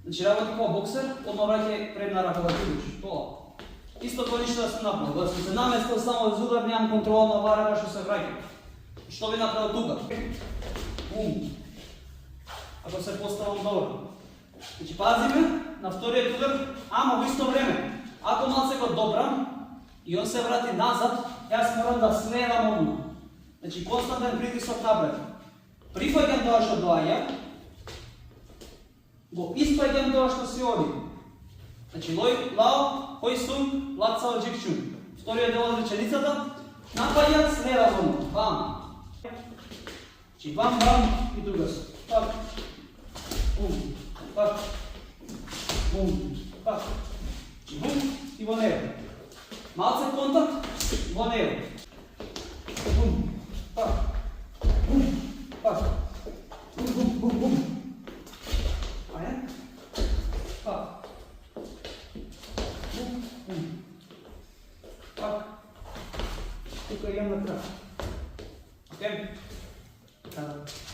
Значи работи како боксер, одма враќај предна рака да ти тоа. Исто тоа ништо да се направи. Да се наместил само за удар, немам контрола на оваа рака што се враќа. Што би направил тука? Ако се поставам добро. Значи пазиме на вториот удар, ама во исто време. Ако малце го добрам и он се врати назад, јас морам да следам одма. Значи константен притисок напред. Прифаќам тоа што доаѓа, го испаѓам тоа што се оди. Значи лој, лао, хој сум, лак цао джикчун. Вториот дел од реченицата, напаѓам, следам одма. Бам. Значи бам, бам и другас. Пак. Бум. Пак. Бум. Пак. Бум и во него. Малце контакт, во него. Бум. Пак. Бум. Пак. Бум, бум, бум, бум. Ајде. Пак. Бум, бум. Пак. Тука имам на крај. Окей? Така.